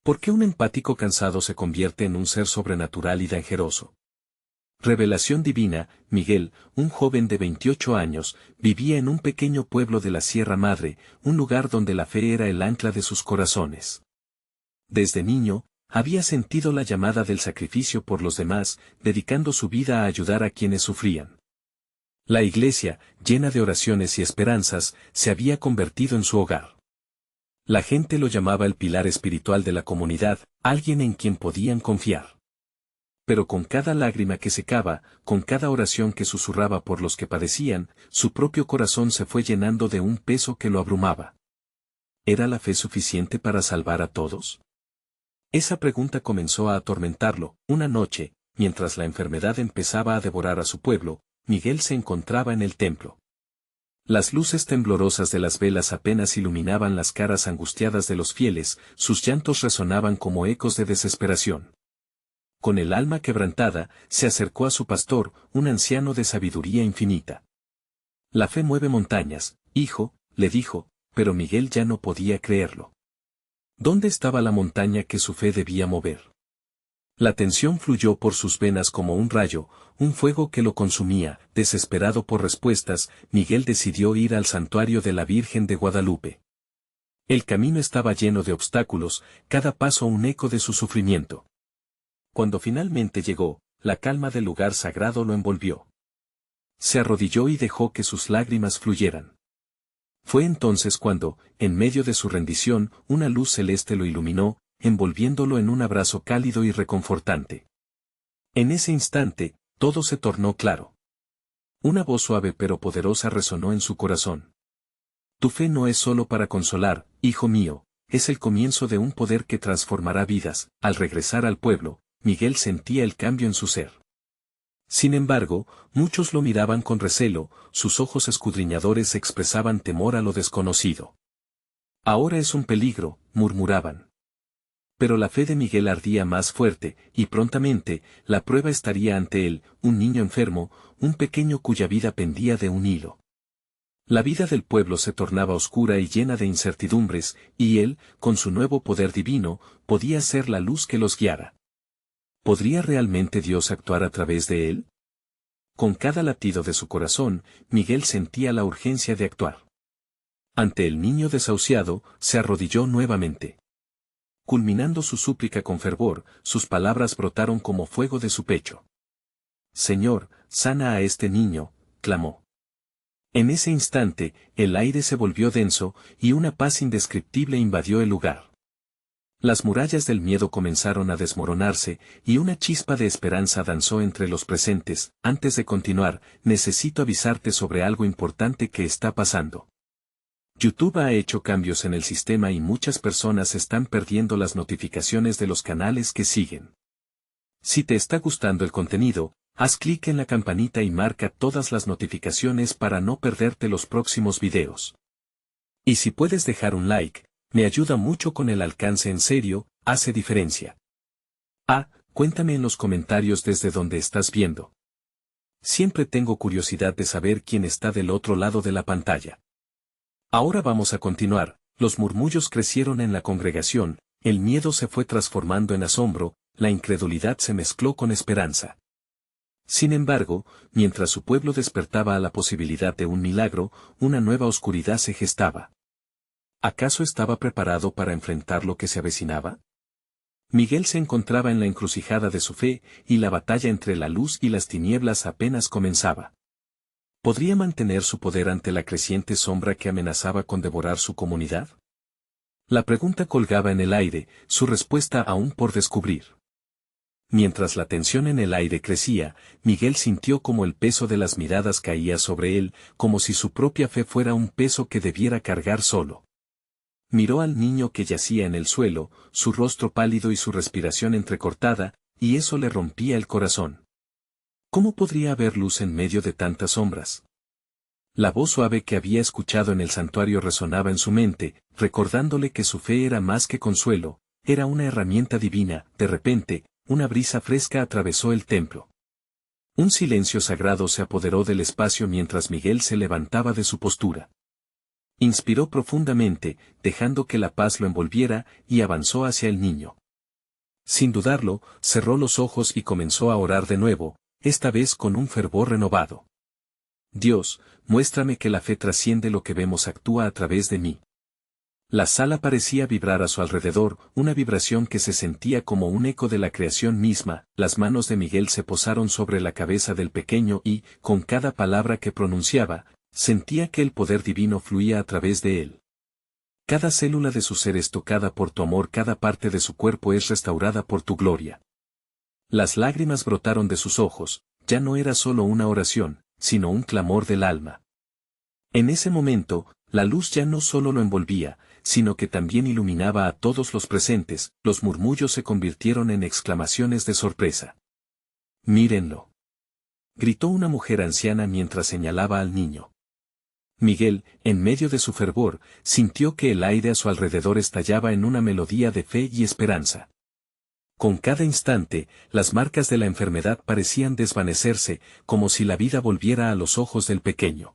¿Por qué un empático cansado se convierte en un ser sobrenatural y dangeroso? Revelación divina. Miguel, un joven de 28 años, vivía en un pequeño pueblo de la Sierra Madre, un lugar donde la fe era el ancla de sus corazones. Desde niño, había sentido la llamada del sacrificio por los demás, dedicando su vida a ayudar a quienes sufrían. La iglesia, llena de oraciones y esperanzas, se había convertido en su hogar. La gente lo llamaba el pilar espiritual de la comunidad, alguien en quien podían confiar. Pero con cada lágrima que secaba, con cada oración que susurraba por los que padecían, su propio corazón se fue llenando de un peso que lo abrumaba. ¿Era la fe suficiente para salvar a todos? Esa pregunta comenzó a atormentarlo. Una noche, mientras la enfermedad empezaba a devorar a su pueblo, Miguel se encontraba en el templo. Las luces temblorosas de las velas apenas iluminaban las caras angustiadas de los fieles, sus llantos resonaban como ecos de desesperación. Con el alma quebrantada, se acercó a su pastor, un anciano de sabiduría infinita. La fe mueve montañas, hijo, le dijo, pero Miguel ya no podía creerlo. ¿Dónde estaba la montaña que su fe debía mover? La tensión fluyó por sus venas como un rayo, un fuego que lo consumía. Desesperado por respuestas, Miguel decidió ir al santuario de la Virgen de Guadalupe. El camino estaba lleno de obstáculos, cada paso un eco de su sufrimiento. Cuando finalmente llegó, la calma del lugar sagrado lo envolvió. Se arrodilló y dejó que sus lágrimas fluyeran. Fue entonces cuando, en medio de su rendición, una luz celeste lo iluminó, envolviéndolo en un abrazo cálido y reconfortante. En ese instante, todo se tornó claro. Una voz suave pero poderosa resonó en su corazón. Tu fe no es solo para consolar, hijo mío, es el comienzo de un poder que transformará vidas. Al regresar al pueblo, Miguel sentía el cambio en su ser. Sin embargo, muchos lo miraban con recelo, sus ojos escudriñadores expresaban temor a lo desconocido. Ahora es un peligro, murmuraban. Pero la fe de Miguel ardía más fuerte, y prontamente, la prueba estaría ante él, un niño enfermo, un pequeño cuya vida pendía de un hilo. La vida del pueblo se tornaba oscura y llena de incertidumbres, y él, con su nuevo poder divino, podía ser la luz que los guiara. ¿Podría realmente Dios actuar a través de él? Con cada latido de su corazón, Miguel sentía la urgencia de actuar. Ante el niño desahuciado, se arrodilló nuevamente. Culminando su súplica con fervor, sus palabras brotaron como fuego de su pecho. Señor, sana a este niño, clamó. En ese instante, el aire se volvió denso, y una paz indescriptible invadió el lugar. Las murallas del miedo comenzaron a desmoronarse, y una chispa de esperanza danzó entre los presentes. Antes de continuar, necesito avisarte sobre algo importante que está pasando. YouTube ha hecho cambios en el sistema y muchas personas están perdiendo las notificaciones de los canales que siguen. Si te está gustando el contenido, haz clic en la campanita y marca todas las notificaciones para no perderte los próximos videos. Y si puedes dejar un like, me ayuda mucho con el alcance. En serio, hace diferencia. Cuéntame en los comentarios desde donde estás viendo. Siempre tengo curiosidad de saber quién está del otro lado de la pantalla. Ahora vamos a continuar. Los murmullos crecieron en la congregación, el miedo se fue transformando en asombro, la incredulidad se mezcló con esperanza. Sin embargo, mientras su pueblo despertaba a la posibilidad de un milagro, una nueva oscuridad se gestaba. ¿Acaso estaba preparado para enfrentar lo que se avecinaba? Miguel se encontraba en la encrucijada de su fe, y la batalla entre la luz y las tinieblas apenas comenzaba. ¿Podría mantener su poder ante la creciente sombra que amenazaba con devorar su comunidad? La pregunta colgaba en el aire, su respuesta aún por descubrir. Mientras la tensión en el aire crecía, Miguel sintió como el peso de las miradas caía sobre él, como si su propia fe fuera un peso que debiera cargar solo. Miró al niño que yacía en el suelo, su rostro pálido y su respiración entrecortada, y eso le rompía el corazón. ¿Cómo podría haber luz en medio de tantas sombras? La voz suave que había escuchado en el santuario resonaba en su mente, recordándole que su fe era más que consuelo, era una herramienta divina. De repente, una brisa fresca atravesó el templo. Un silencio sagrado se apoderó del espacio mientras Miguel se levantaba de su postura. Inspiró profundamente, dejando que la paz lo envolviera, y avanzó hacia el niño. Sin dudarlo, cerró los ojos y comenzó a orar de nuevo, esta vez con un fervor renovado. Dios, muéstrame que la fe trasciende lo que vemos, actúa a través de mí. La sala parecía vibrar a su alrededor, una vibración que se sentía como un eco de la creación misma. Las manos de Miguel se posaron sobre la cabeza del pequeño y, con cada palabra que pronunciaba, sentía que el poder divino fluía a través de él. Cada célula de su ser es tocada por tu amor, cada parte de su cuerpo es restaurada por tu gloria. Las lágrimas brotaron de sus ojos, ya no era solo una oración, sino un clamor del alma. En ese momento, la luz ya no solo lo envolvía, sino que también iluminaba a todos los presentes. Los murmullos se convirtieron en exclamaciones de sorpresa. «Mírenlo», gritó una mujer anciana mientras señalaba al niño. Miguel, en medio de su fervor, sintió que el aire a su alrededor estallaba en una melodía de fe y esperanza. Con cada instante, las marcas de la enfermedad parecían desvanecerse, como si la vida volviera a los ojos del pequeño.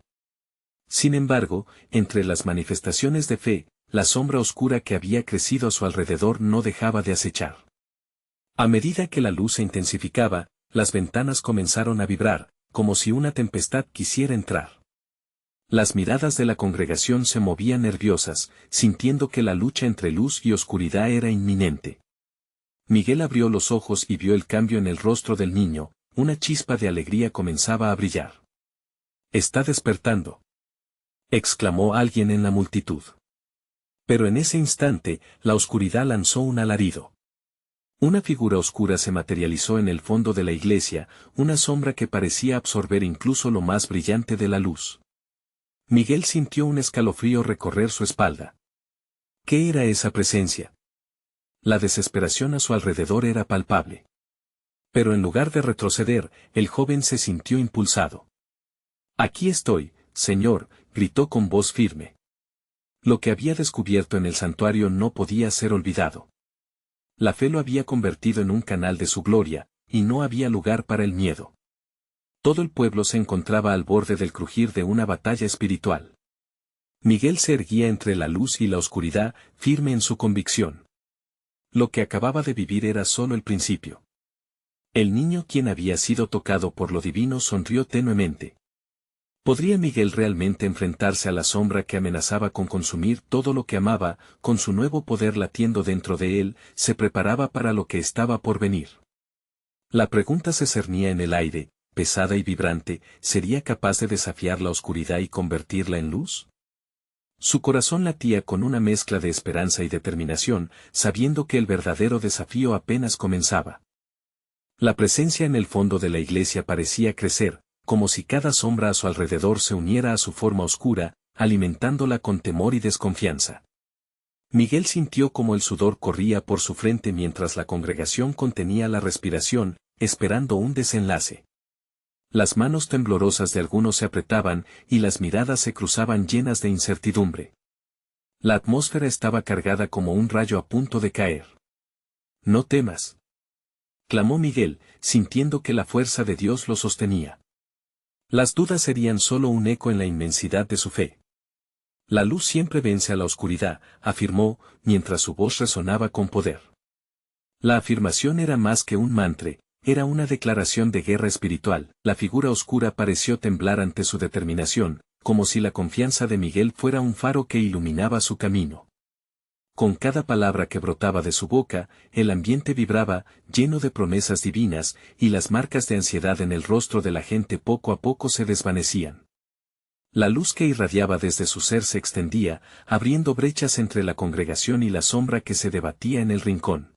Sin embargo, entre las manifestaciones de fe, la sombra oscura que había crecido a su alrededor no dejaba de acechar. A medida que la luz se intensificaba, las ventanas comenzaron a vibrar, como si una tempestad quisiera entrar. Las miradas de la congregación se movían nerviosas, sintiendo que la lucha entre luz y oscuridad era inminente. Miguel abrió los ojos y vio el cambio en el rostro del niño, una chispa de alegría comenzaba a brillar. «Está despertando», exclamó alguien en la multitud. Pero en ese instante, la oscuridad lanzó un alarido. Una figura oscura se materializó en el fondo de la iglesia, una sombra que parecía absorber incluso lo más brillante de la luz. Miguel sintió un escalofrío recorrer su espalda. ¿Qué era esa presencia? La desesperación a su alrededor era palpable. Pero en lugar de retroceder, el joven se sintió impulsado. «Aquí estoy, Señor», gritó con voz firme. Lo que había descubierto en el santuario no podía ser olvidado. La fe lo había convertido en un canal de su gloria, y no había lugar para el miedo. Todo el pueblo se encontraba al borde del crujir de una batalla espiritual. Miguel se erguía entre la luz y la oscuridad, firme en su convicción. Lo que acababa de vivir era solo el principio. El niño, quien había sido tocado por lo divino, sonrió tenuemente. ¿Podría Miguel realmente enfrentarse a la sombra que amenazaba con consumir todo lo que amaba? Con su nuevo poder latiendo dentro de él, se preparaba para lo que estaba por venir. La pregunta se cernía en el aire, pesada y vibrante: ¿sería capaz de desafiar la oscuridad y convertirla en luz? Su corazón latía con una mezcla de esperanza y determinación, sabiendo que el verdadero desafío apenas comenzaba. La presencia en el fondo de la iglesia parecía crecer, como si cada sombra a su alrededor se uniera a su forma oscura, alimentándola con temor y desconfianza. Miguel sintió como el sudor corría por su frente mientras la congregación contenía la respiración, esperando un desenlace. Las manos temblorosas de algunos se apretaban, y las miradas se cruzaban llenas de incertidumbre. La atmósfera estaba cargada como un rayo a punto de caer. «No temas», clamó Miguel, sintiendo que la fuerza de Dios lo sostenía. Las dudas serían solo un eco en la inmensidad de su fe. «La luz siempre vence a la oscuridad», afirmó, mientras su voz resonaba con poder. La afirmación era más que un mantra, era una declaración de guerra espiritual. La figura oscura pareció temblar ante su determinación, como si la confianza de Miguel fuera un faro que iluminaba su camino. Con cada palabra que brotaba de su boca, el ambiente vibraba, lleno de promesas divinas, y las marcas de ansiedad en el rostro de la gente poco a poco se desvanecían. La luz que irradiaba desde su ser se extendía, abriendo brechas entre la congregación y la sombra que se debatía en el rincón.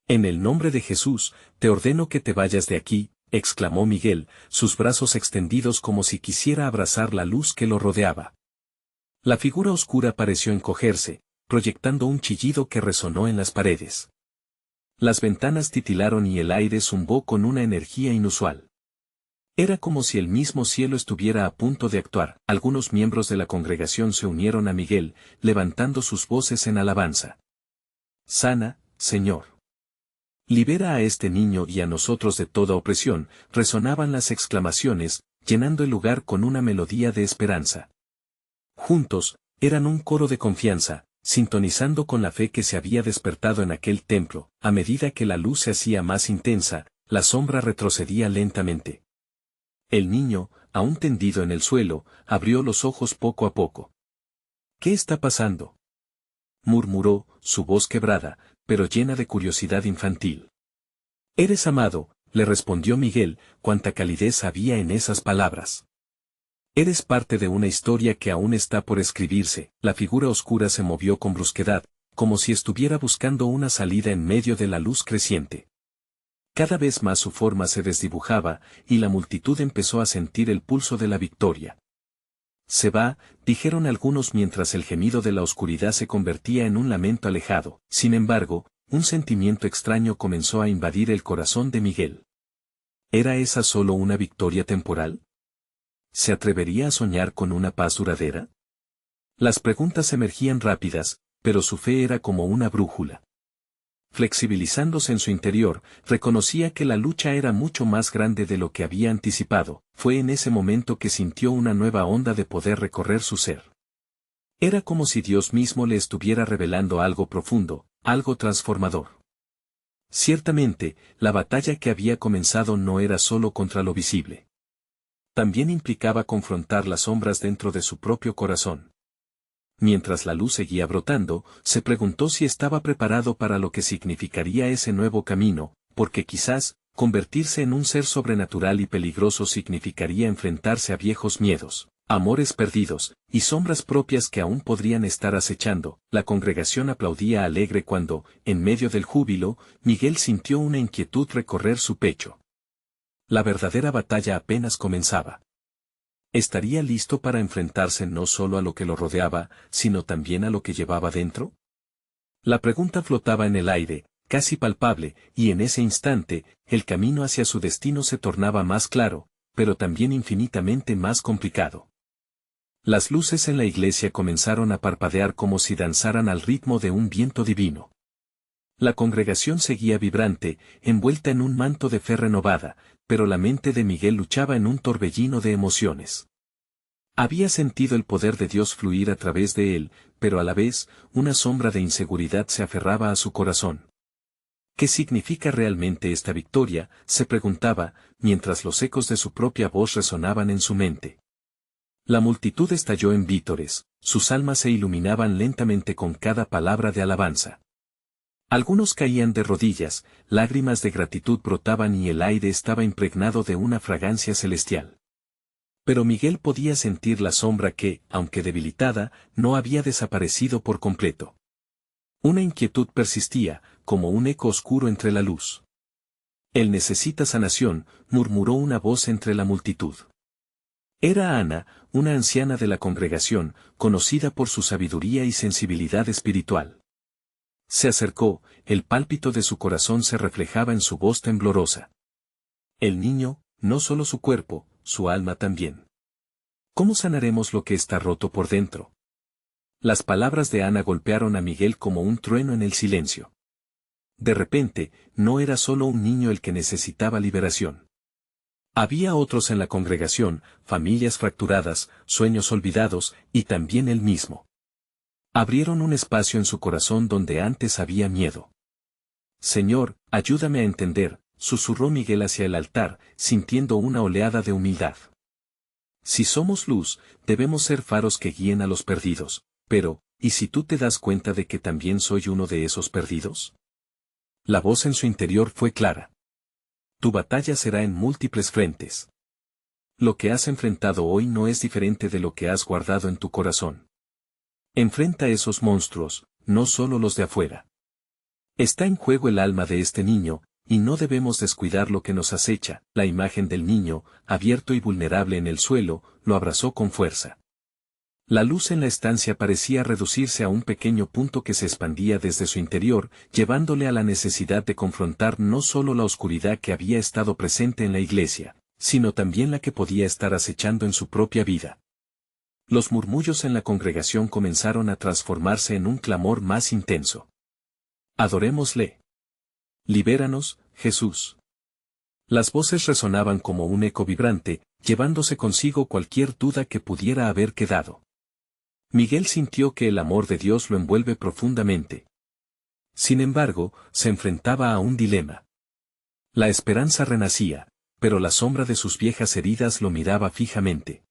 «En el nombre de Jesús, te ordeno que te vayas de aquí», exclamó Miguel, sus brazos extendidos como si quisiera abrazar la luz que lo rodeaba. La figura oscura pareció encogerse, proyectando un chillido que resonó en las paredes. Las ventanas titilaron y el aire zumbó con una energía inusual. Era como si el mismo cielo estuviera a punto de actuar. Algunos miembros de la congregación se unieron a Miguel, levantando sus voces en alabanza. «Sana, Señor. Libera a este niño y a nosotros de toda opresión», resonaban las exclamaciones, llenando el lugar con una melodía de esperanza. Juntos, Eran un coro de confianza, sintonizando con la fe que se había despertado en aquel templo. A medida que la luz se hacía más intensa, la sombra retrocedía lentamente. El niño, aún tendido en el suelo, abrió los ojos poco a poco. ¿Qué está pasando?, murmuró, su voz quebrada, pero llena de curiosidad infantil. Eres amado, le respondió Miguel, cuánta calidez había en esas palabras. Eres parte de una historia que aún está por escribirse. La figura oscura se movió con brusquedad, como si estuviera buscando una salida en medio de la luz creciente. Cada vez más su forma se desdibujaba, y la multitud empezó a sentir el pulso de la victoria. Se va, dijeron algunos mientras el gemido de la oscuridad se convertía en un lamento alejado. Sin embargo, un sentimiento extraño comenzó a invadir el corazón de Miguel. ¿Era esa solo una victoria temporal? ¿Se atrevería a soñar con una paz duradera? Las preguntas emergían rápidas, pero su fe era como una brújula. Flexibilizándose en su interior, reconocía que la lucha era mucho más grande de lo que había anticipado. Fue en ese momento que sintió una nueva onda de poder recorrer su ser. Era como si Dios mismo le estuviera revelando algo profundo, algo transformador. Ciertamente, la batalla que había comenzado no era solo contra lo visible. También implicaba confrontar las sombras dentro de su propio corazón. Mientras la luz seguía brotando, se preguntó si estaba preparado para lo que significaría ese nuevo camino, porque quizás, convertirse en un ser sobrenatural y peligroso significaría enfrentarse a viejos miedos, amores perdidos, y sombras propias que aún podrían estar acechando. La congregación aplaudía alegre cuando, en medio del júbilo, Miguel sintió una inquietud recorrer su pecho. La verdadera batalla apenas comenzaba. ¿Estaría listo para enfrentarse no solo a lo que lo rodeaba, sino también a lo que llevaba dentro? La pregunta flotaba en el aire, casi palpable, y en ese instante, el camino hacia su destino se tornaba más claro, pero también infinitamente más complicado. Las luces en la iglesia comenzaron a parpadear como si danzaran al ritmo de un viento divino. La congregación seguía vibrante, envuelta en un manto de fe renovada, pero la mente de Miguel luchaba en un torbellino de emociones. Había sentido el poder de Dios fluir a través de él, pero a la vez, una sombra de inseguridad se aferraba a su corazón. ¿Qué significa realmente esta victoria?, se preguntaba, mientras los ecos de su propia voz resonaban en su mente. La multitud estalló en vítores, sus almas se iluminaban lentamente con cada palabra de alabanza. Algunos caían de rodillas, lágrimas de gratitud brotaban y el aire estaba impregnado de una fragancia celestial. Pero Miguel podía sentir la sombra que, aunque debilitada, no había desaparecido por completo. Una inquietud persistía, como un eco oscuro entre la luz. Él necesita sanación, murmuró una voz entre la multitud. Era Ana, una anciana de la congregación, conocida por su sabiduría y sensibilidad espiritual. Se acercó, el pálpito de su corazón se reflejaba en su voz temblorosa. El niño, no solo su cuerpo, su alma también. ¿Cómo sanaremos lo que está roto por dentro? Las palabras de Ana golpearon a Miguel como un trueno en el silencio. De repente, no era solo un niño el que necesitaba liberación. Había otros en la congregación, familias fracturadas, sueños olvidados, y también él mismo. Abrieron un espacio en su corazón donde antes había miedo. Señor, ayúdame a entender, susurró Miguel hacia el altar, sintiendo una oleada de humildad. Si somos luz, debemos ser faros que guíen a los perdidos, pero, ¿y si tú te das cuenta de que también soy uno de esos perdidos? La voz en su interior fue clara. Tu batalla será en múltiples frentes. Lo que has enfrentado hoy no es diferente de lo que has guardado en tu corazón. Enfrenta esos monstruos, no solo los de afuera. Está en juego el alma de este niño, y no debemos descuidar lo que nos acecha. La imagen del niño, abierto y vulnerable en el suelo, lo abrazó con fuerza. La luz en la estancia parecía reducirse a un pequeño punto que se expandía desde su interior, llevándole a la necesidad de confrontar no solo la oscuridad que había estado presente en la iglesia, sino también la que podía estar acechando en su propia vida. Los murmullos en la congregación comenzaron a transformarse en un clamor más intenso. Adorémosle. Libéranos, Jesús. Las voces resonaban como un eco vibrante, llevándose consigo cualquier duda que pudiera haber quedado. Miguel sintió que el amor de Dios lo envuelve profundamente. Sin embargo, se enfrentaba a un dilema. La esperanza renacía, pero la sombra de sus viejas heridas lo miraba fijamente.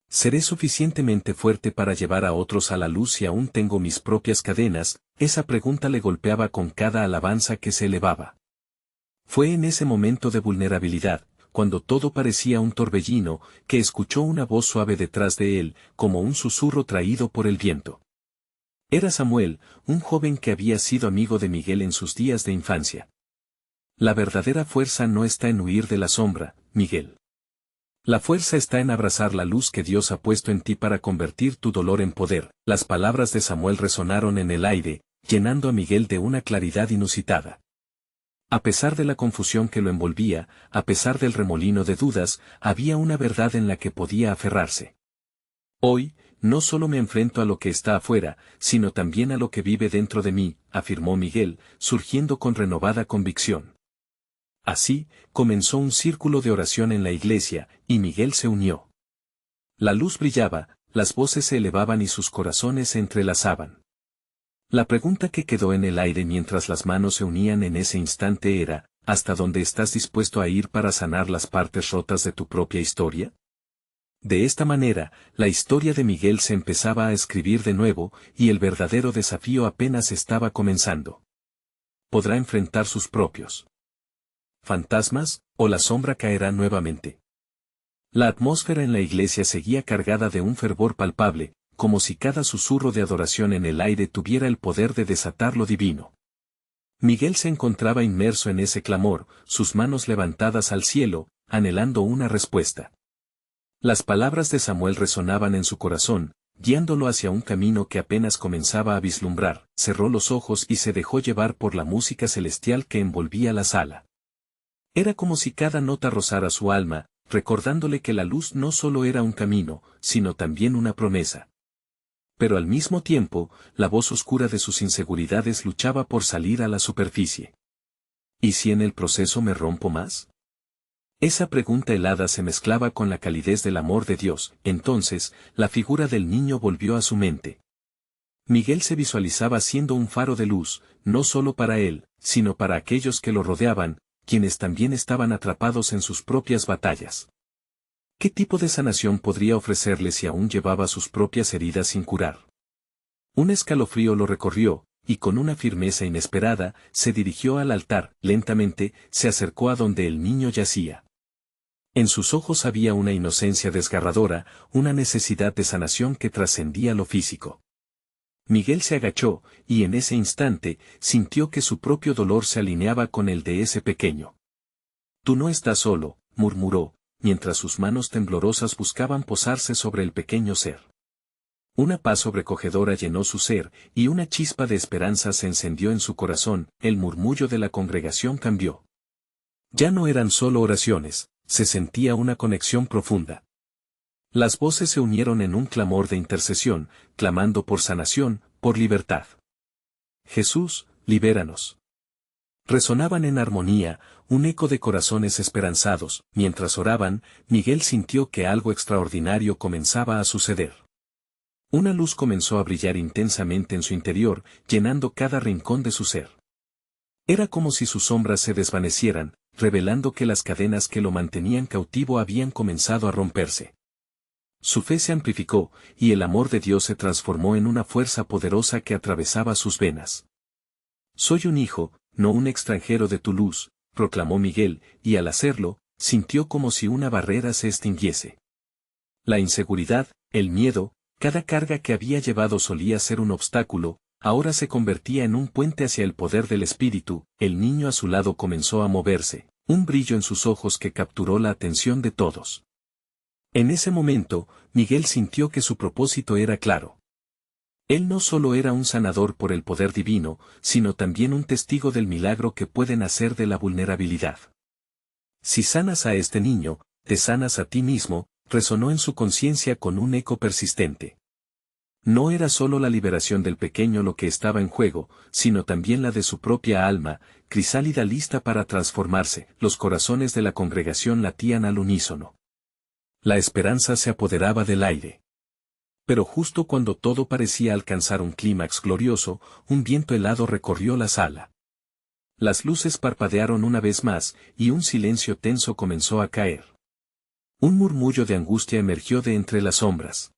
¿Seré suficientemente fuerte para llevar a otros a la luz si aún tengo mis propias cadenas? Esa pregunta le golpeaba con cada alabanza que se elevaba. Fue en ese momento de vulnerabilidad, cuando todo parecía un torbellino, que escuchó una voz suave detrás de él, como un susurro traído por el viento. Era Samuel, un joven que había sido amigo de Miguel en sus días de infancia. La verdadera fuerza no está en huir de la sombra, Miguel. La fuerza está en abrazar la luz que Dios ha puesto en ti para convertir tu dolor en poder. Las palabras de Samuel resonaron en el aire, llenando a Miguel de una claridad inusitada. A pesar de la confusión que lo envolvía, a pesar del remolino de dudas, había una verdad en la que podía aferrarse. Hoy, no solo me enfrento a lo que está afuera, sino también a lo que vive dentro de mí, afirmó Miguel, surgiendo con renovada convicción. Así, comenzó un círculo de oración en la iglesia, y Miguel se unió. La luz brillaba, las voces se elevaban y sus corazones se entrelazaban. La pregunta que quedó en el aire mientras las manos se unían en ese instante era, ¿hasta dónde estás dispuesto a ir para sanar las partes rotas de tu propia historia? De esta manera, la historia de Miguel se empezaba a escribir de nuevo, y el verdadero desafío apenas estaba comenzando. ¿Podrá enfrentar sus propios fantasmas, o la sombra caerá nuevamente? La atmósfera en la iglesia seguía cargada de un fervor palpable, como si cada susurro de adoración en el aire tuviera el poder de desatar lo divino. Miguel se encontraba inmerso en ese clamor, sus manos levantadas al cielo, anhelando una respuesta. Las palabras de Samuel resonaban en su corazón, guiándolo hacia un camino que apenas comenzaba a vislumbrar. Cerró los ojos y se dejó llevar por la música celestial que envolvía la sala. Era como si cada nota rozara su alma, recordándole que la luz no solo era un camino, sino también una promesa. Pero al mismo tiempo, la voz oscura de sus inseguridades luchaba por salir a la superficie. ¿Y si en el proceso me rompo más? Esa pregunta helada se mezclaba con la calidez del amor de Dios. Entonces, la figura del niño volvió a su mente. Miguel se visualizaba siendo un faro de luz, no solo para él, sino para aquellos que lo rodeaban, quienes también estaban atrapados en sus propias batallas. ¿Qué tipo de sanación podría ofrecerle si aún llevaba sus propias heridas sin curar? Un escalofrío lo recorrió, y con una firmeza inesperada, se dirigió al altar. Lentamente, se acercó a donde el niño yacía. En sus ojos había una inocencia desgarradora, una necesidad de sanación que trascendía lo físico. Miguel se agachó, y en ese instante, sintió que su propio dolor se alineaba con el de ese pequeño. «Tú no estás solo», murmuró, mientras sus manos temblorosas buscaban posarse sobre el pequeño ser. Una paz sobrecogedora llenó su ser, y una chispa de esperanza se encendió en su corazón. El murmullo de la congregación cambió. Ya no eran solo oraciones, se sentía una conexión profunda. Las voces se unieron en un clamor de intercesión, clamando por sanación, por libertad. «Jesús, libéranos». Resonaban en armonía, un eco de corazones esperanzados. Mientras oraban, Miguel sintió que algo extraordinario comenzaba a suceder. Una luz comenzó a brillar intensamente en su interior, llenando cada rincón de su ser. Era como si sus sombras se desvanecieran, revelando que las cadenas que lo mantenían cautivo habían comenzado a romperse. Su fe se amplificó, y el amor de Dios se transformó en una fuerza poderosa que atravesaba sus venas. «Soy un hijo, no un extranjero de tu luz», proclamó Miguel, y al hacerlo, sintió como si una barrera se extinguiese. La inseguridad, el miedo, cada carga que había llevado solía ser un obstáculo, ahora se convertía en un puente hacia el poder del Espíritu. El niño a su lado comenzó a moverse, un brillo en sus ojos que capturó la atención de todos. En ese momento, Miguel sintió que su propósito era claro. Él no solo era un sanador por el poder divino, sino también un testigo del milagro que puede nacer de la vulnerabilidad. «Si sanas a este niño, te sanas a ti mismo», resonó en su conciencia con un eco persistente. No era solo la liberación del pequeño lo que estaba en juego, sino también la de su propia alma, crisálida lista para transformarse. Los corazones de la congregación latían al unísono. La esperanza se apoderaba del aire. Pero justo cuando todo parecía alcanzar un clímax glorioso, un viento helado recorrió la sala. Las luces parpadearon una vez más, y un silencio tenso comenzó a caer. Un murmullo de angustia emergió de entre las sombras.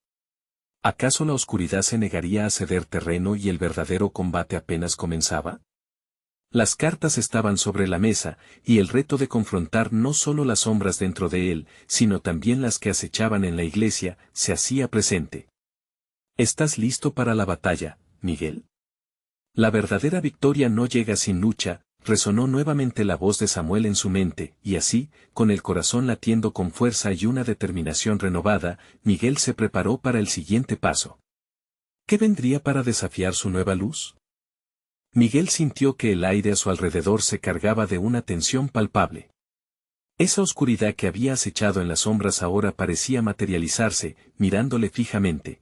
¿Acaso la oscuridad se negaría a ceder terreno y el verdadero combate apenas comenzaba? Las cartas estaban sobre la mesa, y el reto de confrontar no solo las sombras dentro de él, sino también las que acechaban en la iglesia, se hacía presente. ¿Estás listo para la batalla, Miguel? La verdadera victoria no llega sin lucha, resonó nuevamente la voz de Samuel en su mente, y así, con el corazón latiendo con fuerza y una determinación renovada, Miguel se preparó para el siguiente paso. ¿Qué vendría para desafiar su nueva luz? Miguel sintió que el aire a su alrededor se cargaba de una tensión palpable. Esa oscuridad que había acechado en las sombras ahora parecía materializarse, mirándole fijamente.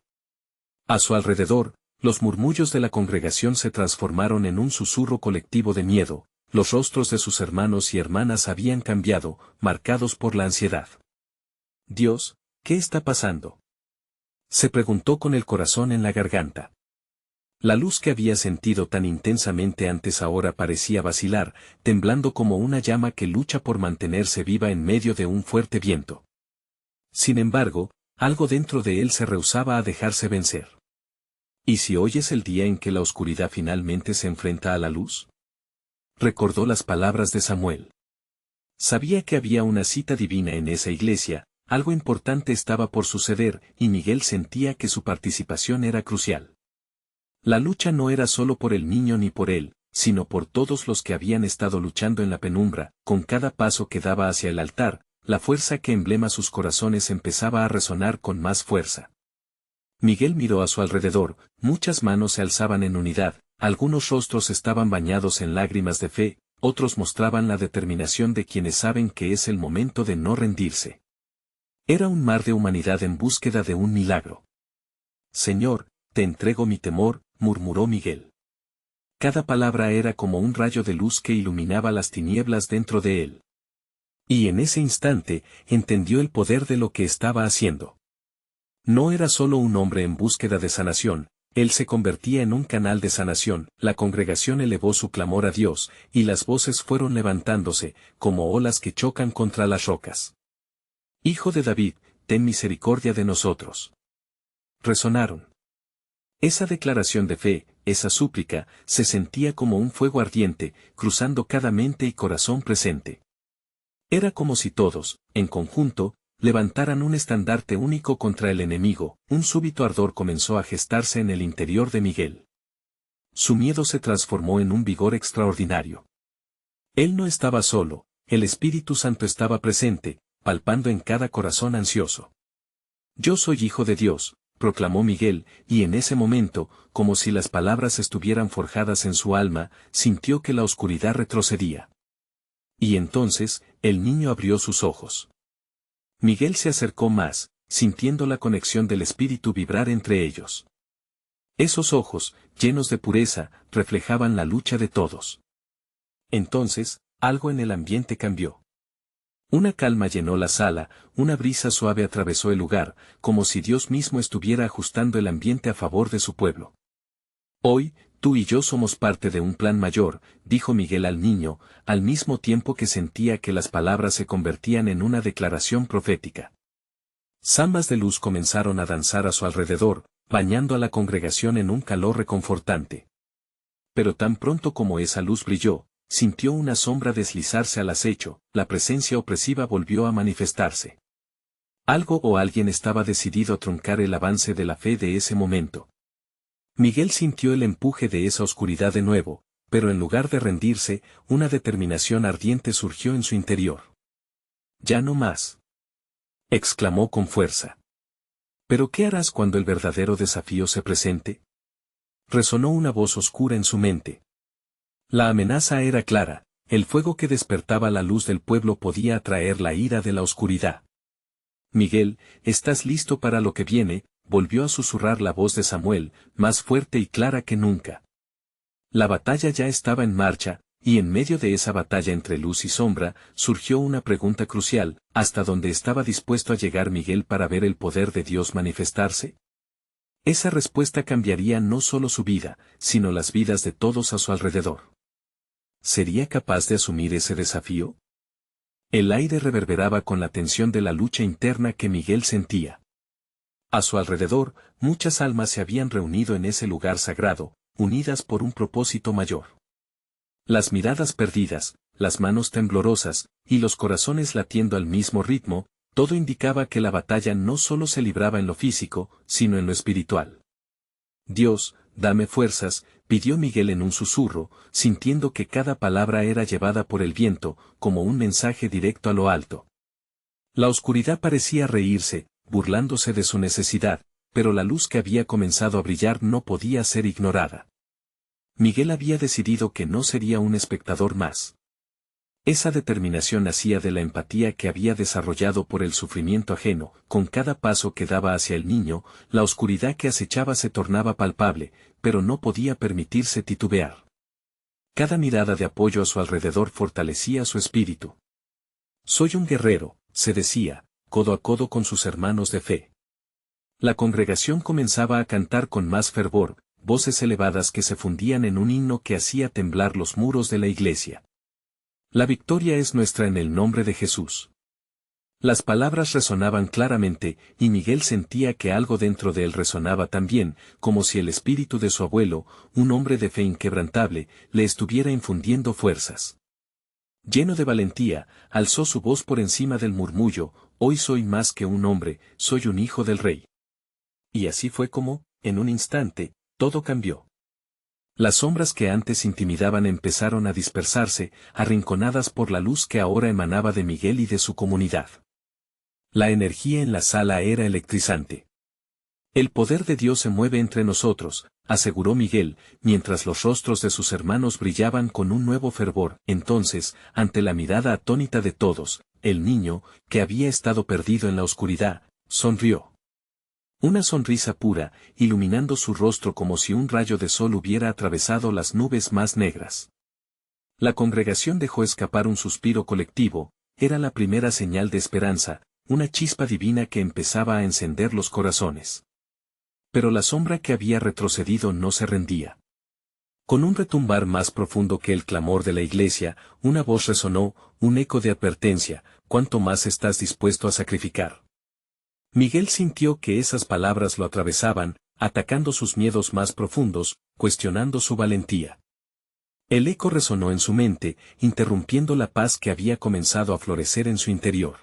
A su alrededor, los murmullos de la congregación se transformaron en un susurro colectivo de miedo, los rostros de sus hermanos y hermanas habían cambiado, marcados por la ansiedad. Dios, ¿qué está pasando? Se preguntó con el corazón en la garganta. La luz que había sentido tan intensamente antes ahora parecía vacilar, temblando como una llama que lucha por mantenerse viva en medio de un fuerte viento. Sin embargo, algo dentro de él se rehusaba a dejarse vencer. ¿Y si hoy es el día en que la oscuridad finalmente se enfrenta a la luz? Recordó las palabras de Samuel. Sabía que había una cita divina en esa iglesia, algo importante estaba por suceder, y Miguel sentía que su participación era crucial. La lucha no era solo por el niño ni por él, sino por todos los que habían estado luchando en la penumbra, con cada paso que daba hacia el altar, la fuerza que emblema sus corazones empezaba a resonar con más fuerza. Miguel miró a su alrededor, muchas manos se alzaban en unidad, algunos rostros estaban bañados en lágrimas de fe, otros mostraban la determinación de quienes saben que es el momento de no rendirse. Era un mar de humanidad en búsqueda de un milagro. Señor, te entrego mi temor, murmuró Miguel. Cada palabra era como un rayo de luz que iluminaba las tinieblas dentro de él. Y en ese instante, entendió el poder de lo que estaba haciendo. No era solo un hombre en búsqueda de sanación, él se convertía en un canal de sanación, la congregación elevó su clamor a Dios, y las voces fueron levantándose, como olas que chocan contra las rocas. Hijo de David, ten misericordia de nosotros. Resonaron. Esa declaración de fe, esa súplica, se sentía como un fuego ardiente, cruzando cada mente y corazón presente. Era como si todos, en conjunto, levantaran un estandarte único contra el enemigo, un súbito ardor comenzó a gestarse en el interior de Miguel. Su miedo se transformó en un vigor extraordinario. Él no estaba solo, el Espíritu Santo estaba presente, palpando en cada corazón ansioso. Yo soy hijo de Dios, proclamó Miguel, y en ese momento, como si las palabras estuvieran forjadas en su alma, sintió que la oscuridad retrocedía. Y entonces, el niño abrió sus ojos. Miguel se acercó más, sintiendo la conexión del espíritu vibrar entre ellos. Esos ojos, llenos de pureza, reflejaban la lucha de todos. Entonces, algo en el ambiente cambió. Una calma llenó la sala, una brisa suave atravesó el lugar, como si Dios mismo estuviera ajustando el ambiente a favor de su pueblo. Hoy, tú y yo somos parte de un plan mayor, dijo Miguel al niño, al mismo tiempo que sentía que las palabras se convertían en una declaración profética. Zambas de luz comenzaron a danzar a su alrededor, bañando a la congregación en un calor reconfortante. Pero tan pronto como esa luz brilló, sintió una sombra deslizarse al acecho, la presencia opresiva volvió a manifestarse. Algo o alguien estaba decidido a truncar el avance de la fe de ese momento. Miguel sintió el empuje de esa oscuridad de nuevo, pero en lugar de rendirse, una determinación ardiente surgió en su interior. «Ya no más», exclamó con fuerza. «¿Pero qué harás cuando el verdadero desafío se presente?», resonó una voz oscura en su mente. La amenaza era clara, el fuego que despertaba la luz del pueblo podía atraer la ira de la oscuridad. «Miguel, ¿estás listo para lo que viene?», volvió a susurrar la voz de Samuel, más fuerte y clara que nunca. La batalla ya estaba en marcha, y en medio de esa batalla entre luz y sombra, surgió una pregunta crucial, ¿hasta dónde estaba dispuesto a llegar Miguel para ver el poder de Dios manifestarse? Esa respuesta cambiaría no solo su vida, sino las vidas de todos a su alrededor. ¿Sería capaz de asumir ese desafío? El aire reverberaba con la tensión de la lucha interna que Miguel sentía. A su alrededor, muchas almas se habían reunido en ese lugar sagrado, unidas por un propósito mayor. Las miradas perdidas, las manos temblorosas, y los corazones latiendo al mismo ritmo, todo indicaba que la batalla no solo se libraba en lo físico, sino en lo espiritual. Dios, dame fuerzas, pidió Miguel en un susurro, sintiendo que cada palabra era llevada por el viento, como un mensaje directo a lo alto. La oscuridad parecía reírse, burlándose de su necesidad, pero la luz que había comenzado a brillar no podía ser ignorada. Miguel había decidido que no sería un espectador más. Esa determinación nacía de la empatía que había desarrollado por el sufrimiento ajeno. Con cada paso que daba hacia el niño, la oscuridad que acechaba se tornaba palpable, pero no podía permitirse titubear. Cada mirada de apoyo a su alrededor fortalecía su espíritu. Soy un guerrero, se decía, codo a codo con sus hermanos de fe. La congregación comenzaba a cantar con más fervor, voces elevadas que se fundían en un himno que hacía temblar los muros de la iglesia. La victoria es nuestra en el nombre de Jesús. Las palabras resonaban claramente, y Miguel sentía que algo dentro de él resonaba también, como si el espíritu de su abuelo, un hombre de fe inquebrantable, le estuviera infundiendo fuerzas. Lleno de valentía, alzó su voz por encima del murmullo: hoy soy más que un hombre, soy un hijo del rey. Y así fue como, en un instante, todo cambió. Las sombras que antes intimidaban empezaron a dispersarse, arrinconadas por la luz que ahora emanaba de Miguel y de su comunidad. La energía en la sala era electrizante. El poder de Dios se mueve entre nosotros, aseguró Miguel, mientras los rostros de sus hermanos brillaban con un nuevo fervor. Entonces, ante la mirada atónita de todos, el niño, que había estado perdido en la oscuridad, sonrió. Una sonrisa pura, iluminando su rostro como si un rayo de sol hubiera atravesado las nubes más negras. La congregación dejó escapar un suspiro colectivo. Era la primera señal de esperanza, una chispa divina que empezaba a encender los corazones. Pero la sombra que había retrocedido no se rendía. Con un retumbar más profundo que el clamor de la iglesia, una voz resonó, un eco de advertencia: ¿cuánto más estás dispuesto a sacrificar? Miguel sintió que esas palabras lo atravesaban, atacando sus miedos más profundos, cuestionando su valentía. El eco resonó en su mente, interrumpiendo la paz que había comenzado a florecer en su interior.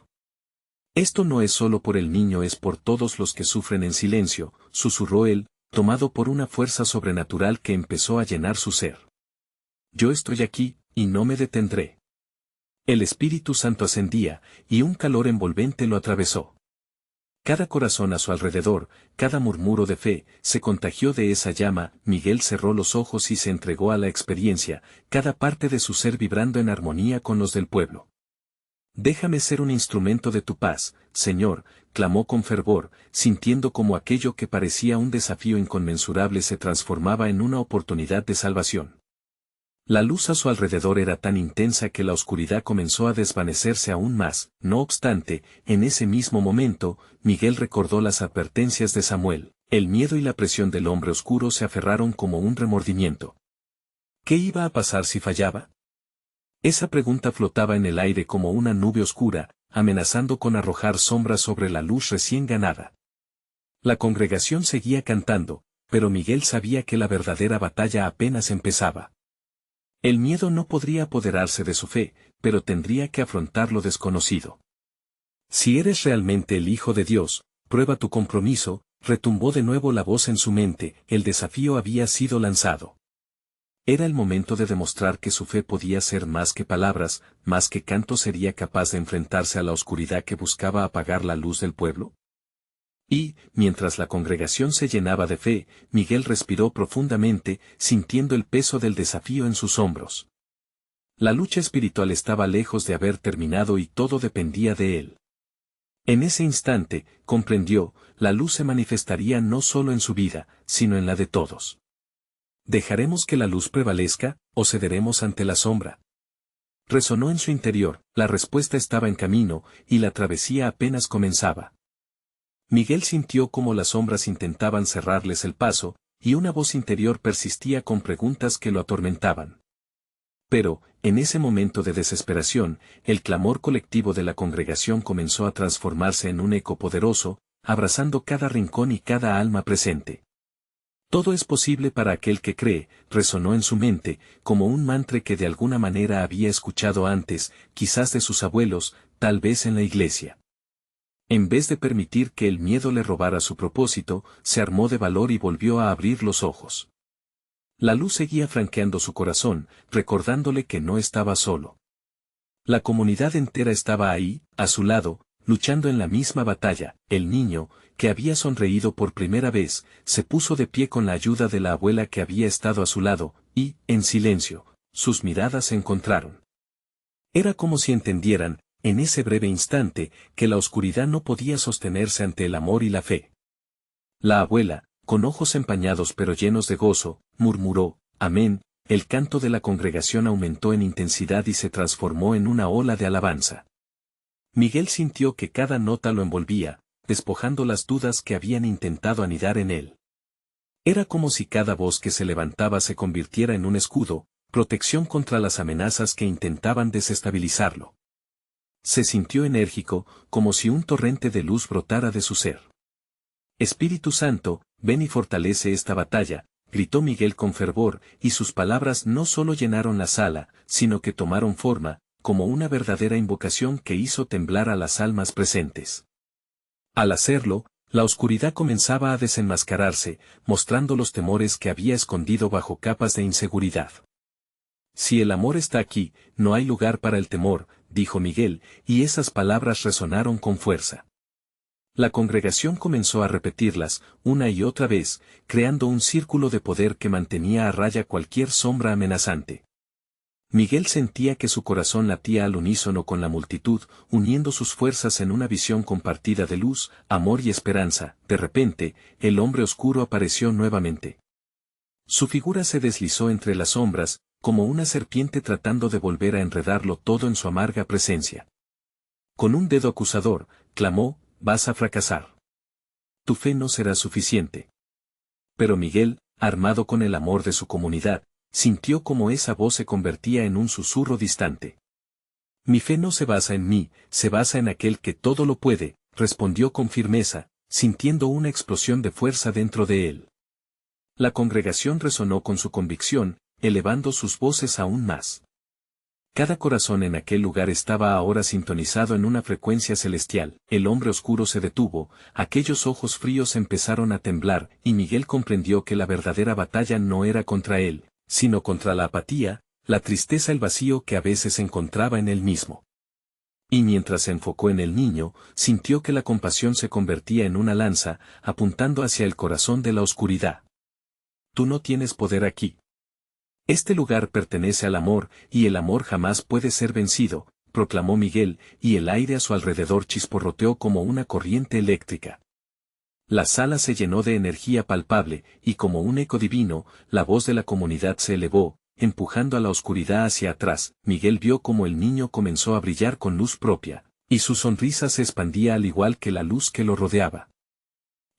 Esto no es solo por el niño, es por todos los que sufren en silencio, susurró él, tomado por una fuerza sobrenatural que empezó a llenar su ser. Yo estoy aquí, y no me detendré. El Espíritu Santo ascendía, y un calor envolvente lo atravesó. Cada corazón a su alrededor, cada murmuro de fe, se contagió de esa llama. Miguel cerró los ojos y se entregó a la experiencia, cada parte de su ser vibrando en armonía con los del pueblo. Déjame ser un instrumento de tu paz, Señor, clamó con fervor, sintiendo como aquello que parecía un desafío inconmensurable se transformaba en una oportunidad de salvación. La luz a su alrededor era tan intensa que la oscuridad comenzó a desvanecerse aún más. No obstante, en ese mismo momento, Miguel recordó las advertencias de Samuel. El miedo y la presión del hombre oscuro se aferraron como un remordimiento. ¿Qué iba a pasar si fallaba? Esa pregunta flotaba en el aire como una nube oscura, amenazando con arrojar sombras sobre la luz recién ganada. La congregación seguía cantando, pero Miguel sabía que la verdadera batalla apenas empezaba. El miedo no podría apoderarse de su fe, pero tendría que afrontar lo desconocido. Si eres realmente el Hijo de Dios, prueba tu compromiso. Retumbó de nuevo la voz en su mente. El desafío había sido lanzado. Era el momento de demostrar que su fe podía ser más que palabras, más que canto. ¿Sería capaz de enfrentarse a la oscuridad que buscaba apagar la luz del pueblo? Y, mientras la congregación se llenaba de fe, Miguel respiró profundamente, sintiendo el peso del desafío en sus hombros. La lucha espiritual estaba lejos de haber terminado y todo dependía de él. En ese instante, comprendió, la luz se manifestaría no solo en su vida, sino en la de todos. ¿Dejaremos que la luz prevalezca, o cederemos ante la sombra? Resonó en su interior. La respuesta estaba en camino, y la travesía apenas comenzaba. Miguel sintió cómo las sombras intentaban cerrarles el paso, y una voz interior persistía con preguntas que lo atormentaban. Pero, en ese momento de desesperación, el clamor colectivo de la congregación comenzó a transformarse en un eco poderoso, abrazando cada rincón y cada alma presente. Todo es posible para aquel que cree, resonó en su mente, como un mantra que de alguna manera había escuchado antes, quizás de sus abuelos, tal vez en la iglesia. En vez de permitir que el miedo le robara su propósito, se armó de valor y volvió a abrir los ojos. La luz seguía franqueando su corazón, recordándole que no estaba solo. La comunidad entera estaba ahí, a su lado, luchando en la misma batalla. El niño, que había sonreído por primera vez, se puso de pie con la ayuda de la abuela que había estado a su lado, y, en silencio, sus miradas se encontraron. Era como si entendieran, en ese breve instante, que la oscuridad no podía sostenerse ante el amor y la fe. La abuela, con ojos empañados pero llenos de gozo, murmuró, amén. El canto de la congregación aumentó en intensidad y se transformó en una ola de alabanza. Miguel sintió que cada nota lo envolvía, despojando las dudas que habían intentado anidar en él. Era como si cada voz que se levantaba se convirtiera en un escudo, protección contra las amenazas que intentaban desestabilizarlo. Se sintió enérgico, como si un torrente de luz brotara de su ser. Espíritu Santo, ven y fortalece esta batalla, gritó Miguel con fervor, y sus palabras no solo llenaron la sala, sino que tomaron forma, como una verdadera invocación que hizo temblar a las almas presentes. Al hacerlo, la oscuridad comenzaba a desenmascararse, mostrando los temores que había escondido bajo capas de inseguridad. Si el amor está aquí, no hay lugar para el temor, dijo Miguel, y esas palabras resonaron con fuerza. La congregación comenzó a repetirlas, una y otra vez, creando un círculo de poder que mantenía a raya cualquier sombra amenazante. Miguel sentía que su corazón latía al unísono con la multitud, uniendo sus fuerzas en una visión compartida de luz, amor y esperanza. De repente, el hombre oscuro apareció nuevamente. Su figura se deslizó entre las sombras, como una serpiente tratando de volver a enredarlo todo en su amarga presencia. Con un dedo acusador, clamó, vas a fracasar. Tu fe no será suficiente. Pero Miguel, armado con el amor de su comunidad, sintió como esa voz se convertía en un susurro distante. Mi fe no se basa en mí, se basa en aquel que todo lo puede, respondió con firmeza, sintiendo una explosión de fuerza dentro de él. La congregación resonó con su convicción, elevando sus voces aún más. Cada corazón en aquel lugar estaba ahora sintonizado en una frecuencia celestial. El hombre oscuro se detuvo, aquellos ojos fríos empezaron a temblar, y Miguel comprendió que la verdadera batalla no era contra él, sino contra la apatía, la tristeza, el vacío que a veces encontraba en él mismo. Y mientras se enfocó en el niño, sintió que la compasión se convertía en una lanza, apuntando hacia el corazón de la oscuridad. Tú no tienes poder aquí. Este lugar pertenece al amor, y el amor jamás puede ser vencido, proclamó Miguel, y el aire a su alrededor chisporroteó como una corriente eléctrica. La sala se llenó de energía palpable, y como un eco divino, la voz de la comunidad se elevó, empujando a la oscuridad hacia atrás. Miguel vio como el niño comenzó a brillar con luz propia, y su sonrisa se expandía al igual que la luz que lo rodeaba.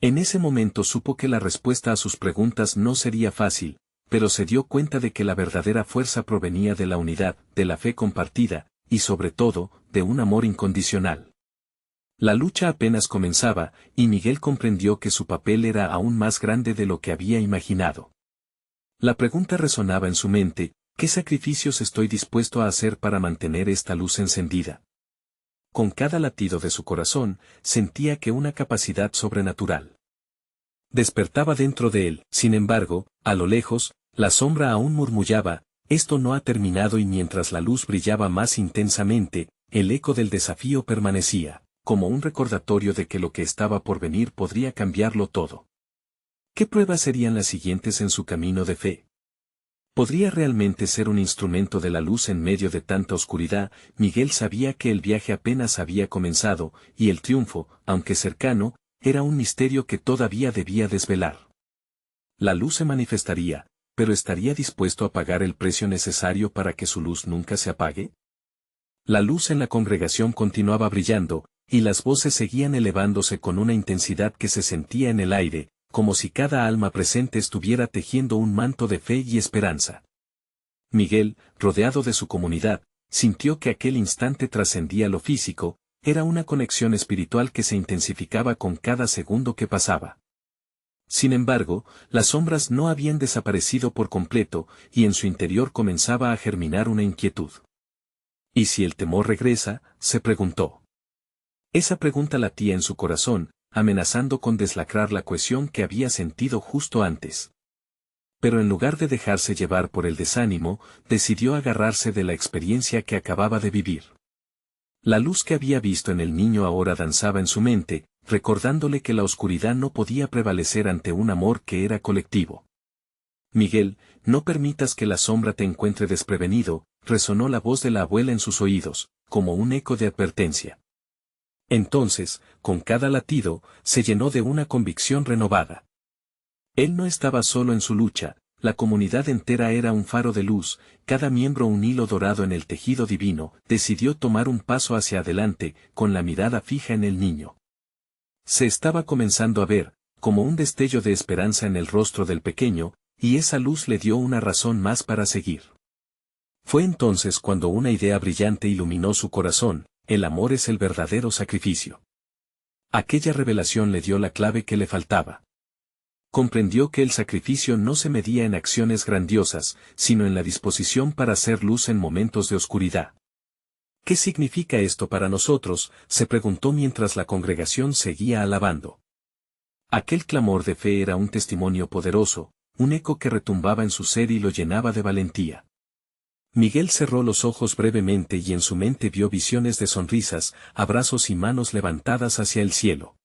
En ese momento supo que la respuesta a sus preguntas no sería fácil, pero se dio cuenta de que la verdadera fuerza provenía de la unidad, de la fe compartida, y sobre todo, de un amor incondicional. La lucha apenas comenzaba, y Miguel comprendió que su papel era aún más grande de lo que había imaginado. La pregunta resonaba en su mente, ¿qué sacrificios estoy dispuesto a hacer para mantener esta luz encendida? Con cada latido de su corazón, sentía que una capacidad sobrenatural despertaba dentro de él. Sin embargo, a lo lejos, la sombra aún murmullaba, esto no ha terminado, y mientras la luz brillaba más intensamente, el eco del desafío permanecía, como un recordatorio de que lo que estaba por venir podría cambiarlo todo. ¿Qué pruebas serían las siguientes en su camino de fe? ¿Podría realmente ser un instrumento de la luz en medio de tanta oscuridad? Miguel sabía que el viaje apenas había comenzado, y el triunfo, aunque cercano, era un misterio que todavía debía desvelar. La luz se manifestaría, pero ¿estaría dispuesto a pagar el precio necesario para que su luz nunca se apague? La luz en la congregación continuaba brillando, y las voces seguían elevándose con una intensidad que se sentía en el aire, como si cada alma presente estuviera tejiendo un manto de fe y esperanza. Miguel, rodeado de su comunidad, sintió que aquel instante trascendía lo físico, era una conexión espiritual que se intensificaba con cada segundo que pasaba. Sin embargo, las sombras no habían desaparecido por completo, y en su interior comenzaba a germinar una inquietud. ¿Y si el temor regresa?, se preguntó. Esa pregunta latía en su corazón, amenazando con deslacrar la cohesión que había sentido justo antes. Pero en lugar de dejarse llevar por el desánimo, decidió agarrarse de la experiencia que acababa de vivir. La luz que había visto en el niño ahora danzaba en su mente, recordándole que la oscuridad no podía prevalecer ante un amor que era colectivo. Miguel, no permitas que la sombra te encuentre desprevenido, resonó la voz de la abuela en sus oídos, como un eco de advertencia. Entonces, con cada latido, se llenó de una convicción renovada. Él no estaba solo en su lucha, la comunidad entera era un faro de luz, cada miembro un hilo dorado en el tejido divino, decidió tomar un paso hacia adelante, con la mirada fija en el niño. Se estaba comenzando a ver, como un destello de esperanza en el rostro del pequeño, y esa luz le dio una razón más para seguir. Fue entonces cuando una idea brillante iluminó su corazón: el amor es el verdadero sacrificio. Aquella revelación le dio la clave que le faltaba. Comprendió que el sacrificio no se medía en acciones grandiosas, sino en la disposición para hacer luz en momentos de oscuridad. ¿Qué significa esto para nosotros?, se preguntó mientras la congregación seguía alabando. Aquel clamor de fe era un testimonio poderoso, un eco que retumbaba en su ser y lo llenaba de valentía. Miguel cerró los ojos brevemente y en su mente vio visiones de sonrisas, abrazos y manos levantadas hacia el cielo.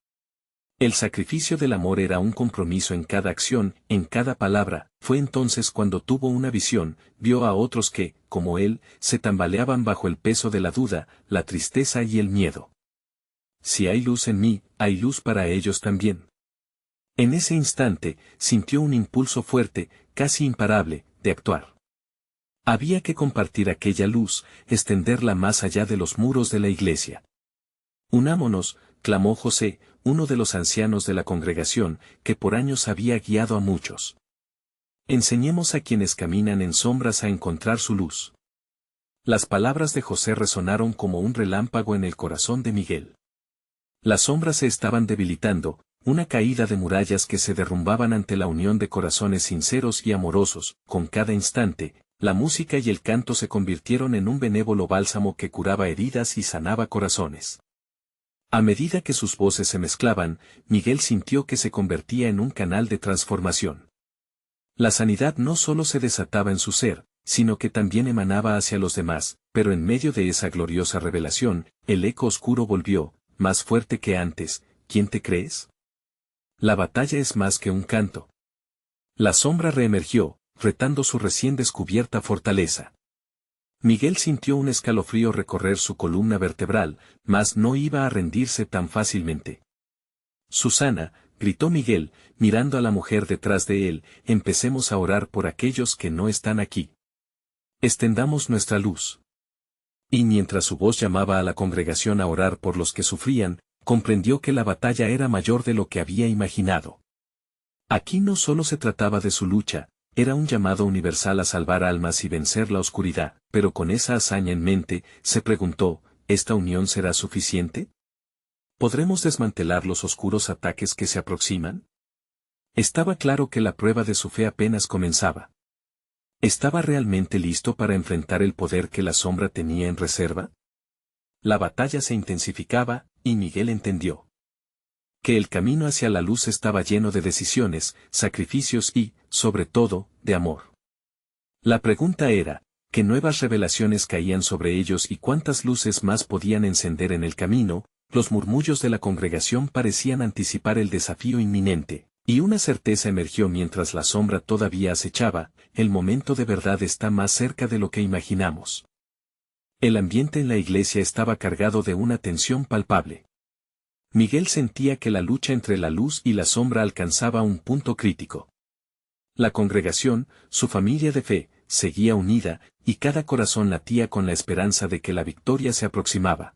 El sacrificio del amor era un compromiso en cada acción, en cada palabra. Fue entonces cuando tuvo una visión, vio a otros que, como él, se tambaleaban bajo el peso de la duda, la tristeza y el miedo. Si hay luz en mí, hay luz para ellos también. En ese instante, sintió un impulso fuerte, casi imparable, de actuar. Había que compartir aquella luz, extenderla más allá de los muros de la iglesia. Unámonos, clamó José, uno de los ancianos de la congregación, que por años había guiado a muchos. Enseñemos a quienes caminan en sombras a encontrar su luz. Las palabras de José resonaron como un relámpago en el corazón de Miguel. Las sombras se estaban debilitando, una caída de murallas que se derrumbaban ante la unión de corazones sinceros y amorosos. Con cada instante, la música y el canto se convirtieron en un benévolo bálsamo que curaba heridas y sanaba corazones. A medida que sus voces se mezclaban, Miguel sintió que se convertía en un canal de transformación. La sanidad no solo se desataba en su ser, sino que también emanaba hacia los demás, pero en medio de esa gloriosa revelación, el eco oscuro volvió, más fuerte que antes. ¿Quién te crees? La batalla es más que un canto. La sombra reemergió, retando su recién descubierta fortaleza. Miguel sintió un escalofrío recorrer su columna vertebral, mas no iba a rendirse tan fácilmente. Susana, gritó Miguel, mirando a la mujer detrás de él, empecemos a orar por aquellos que no están aquí. Extendamos nuestra luz. Y mientras su voz llamaba a la congregación a orar por los que sufrían, comprendió que la batalla era mayor de lo que había imaginado. Aquí no solo se trataba de su lucha, era un llamado universal a salvar almas y vencer la oscuridad, pero con esa hazaña en mente, se preguntó, ¿esta unión será suficiente? ¿Podremos desmantelar los oscuros ataques que se aproximan? Estaba claro que la prueba de su fe apenas comenzaba. ¿Estaba realmente listo para enfrentar el poder que la sombra tenía en reserva? La batalla se intensificaba, y Miguel entendió que el camino hacia la luz estaba lleno de decisiones, sacrificios y, sobre todo, de amor. La pregunta era, ¿qué nuevas revelaciones caían sobre ellos y cuántas luces más podían encender en el camino? Los murmullos de la congregación parecían anticipar el desafío inminente, y una certeza emergió mientras la sombra todavía acechaba: el momento de verdad está más cerca de lo que imaginamos. El ambiente en la iglesia estaba cargado de una tensión palpable. Miguel sentía que la lucha entre la luz y la sombra alcanzaba un punto crítico. La congregación, su familia de fe, seguía unida, y cada corazón latía con la esperanza de que la victoria se aproximaba.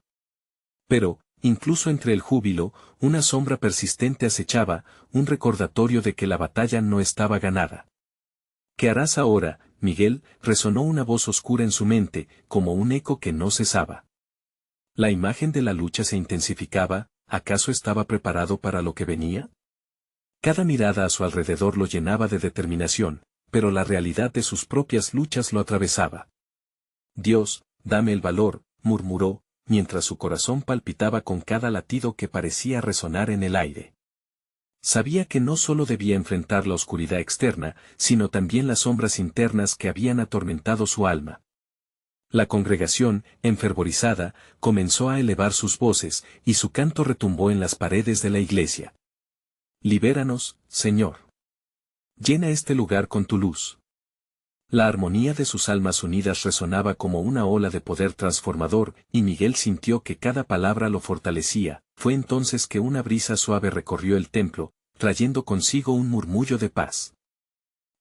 Pero, incluso entre el júbilo, una sombra persistente acechaba, un recordatorio de que la batalla no estaba ganada. ¿Qué harás ahora, Miguel?, resonó una voz oscura en su mente, como un eco que no cesaba. La imagen de la lucha se intensificaba, ¿acaso estaba preparado para lo que venía? Cada mirada a su alrededor lo llenaba de determinación, pero la realidad de sus propias luchas lo atravesaba. Dios, dame el valor, murmuró, mientras su corazón palpitaba con cada latido que parecía resonar en el aire. Sabía que no solo debía enfrentar la oscuridad externa, sino también las sombras internas que habían atormentado su alma. La congregación, enfervorizada, comenzó a elevar sus voces, y su canto retumbó en las paredes de la iglesia. Libéranos, Señor. Llena este lugar con tu luz. La armonía de sus almas unidas resonaba como una ola de poder transformador, y Miguel sintió que cada palabra lo fortalecía. Fue entonces que una brisa suave recorrió el templo, trayendo consigo un murmullo de paz.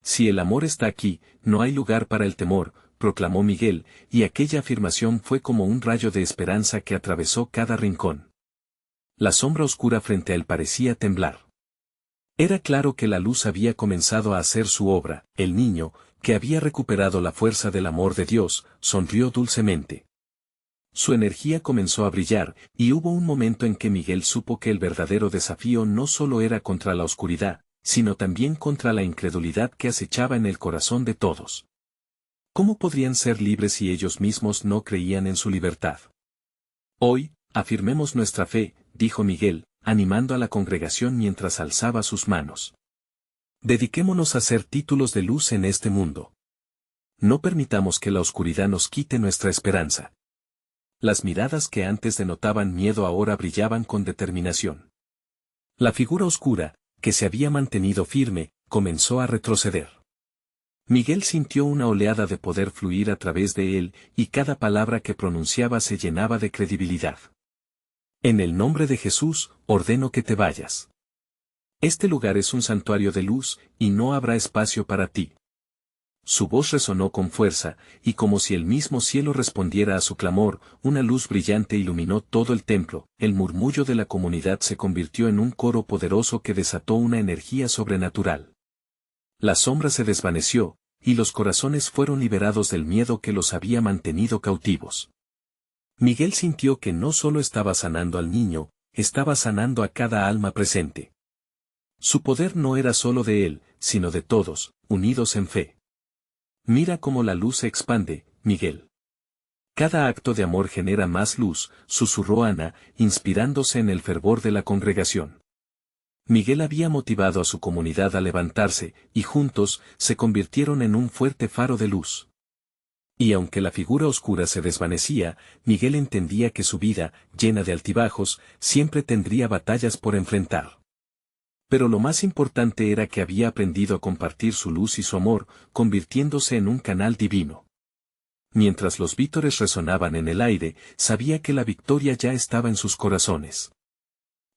Si el amor está aquí, no hay lugar para el temor, proclamó Miguel, y aquella afirmación fue como un rayo de esperanza que atravesó cada rincón. La sombra oscura frente a él parecía temblar. Era claro que la luz había comenzado a hacer su obra. El niño, que había recuperado la fuerza del amor de Dios, sonrió dulcemente. Su energía comenzó a brillar, y hubo un momento en que Miguel supo que el verdadero desafío no solo era contra la oscuridad, sino también contra la incredulidad que acechaba en el corazón de todos. ¿Cómo podrían ser libres si ellos mismos no creían en su libertad? Hoy, afirmemos nuestra fe, dijo Miguel, animando a la congregación mientras alzaba sus manos. Dediquémonos a ser títulos de luz en este mundo. No permitamos que la oscuridad nos quite nuestra esperanza. Las miradas que antes denotaban miedo ahora brillaban con determinación. La figura oscura, que se había mantenido firme, comenzó a retroceder. Miguel sintió una oleada de poder fluir a través de él, y cada palabra que pronunciaba se llenaba de credibilidad. En el nombre de Jesús, ordeno que te vayas. Este lugar es un santuario de luz, y no habrá espacio para ti. Su voz resonó con fuerza, y como si el mismo cielo respondiera a su clamor, una luz brillante iluminó todo el templo. El murmullo de la comunidad se convirtió en un coro poderoso que desató una energía sobrenatural. La sombra se desvaneció, y los corazones fueron liberados del miedo que los había mantenido cautivos. Miguel sintió que no solo estaba sanando al niño, estaba sanando a cada alma presente. Su poder no era solo de él, sino de todos, unidos en fe. Mira cómo la luz se expande, Miguel. Cada acto de amor genera más luz, susurró Ana, inspirándose en el fervor de la congregación. Miguel había motivado a su comunidad a levantarse, y juntos, se convirtieron en un fuerte faro de luz. Y aunque la figura oscura se desvanecía, Miguel entendía que su vida, llena de altibajos, siempre tendría batallas por enfrentar. Pero lo más importante era que había aprendido a compartir su luz y su amor, convirtiéndose en un canal divino. Mientras los vítores resonaban en el aire, sabía que la victoria ya estaba en sus corazones.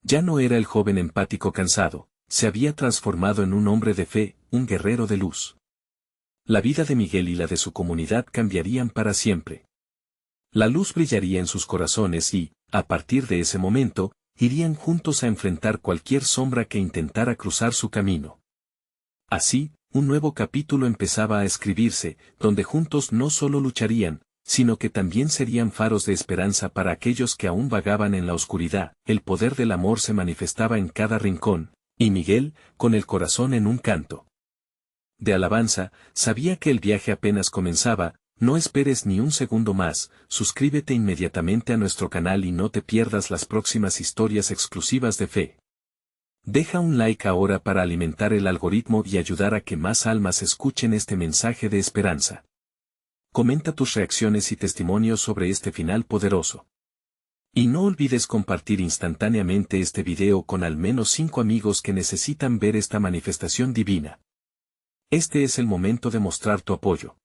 Ya no era el joven empático cansado, se había transformado en un hombre de fe, un guerrero de luz. La vida de Miguel y la de su comunidad cambiarían para siempre. La luz brillaría en sus corazones y, a partir de ese momento, irían juntos a enfrentar cualquier sombra que intentara cruzar su camino. Así, un nuevo capítulo empezaba a escribirse, donde juntos no solo lucharían, sino que también serían faros de esperanza para aquellos que aún vagaban en la oscuridad. El poder del amor se manifestaba en cada rincón, y Miguel, con el corazón en un canto de alabanza, sabía que el viaje apenas comenzaba. No esperes ni un segundo más, suscríbete inmediatamente a nuestro canal y no te pierdas las próximas historias exclusivas de fe. Deja un like ahora para alimentar el algoritmo y ayudar a que más almas escuchen este mensaje de esperanza. Comenta tus reacciones y testimonios sobre este final poderoso. Y no olvides compartir instantáneamente este video con al menos 5 amigos que necesitan ver esta manifestación divina. Este es el momento de mostrar tu apoyo.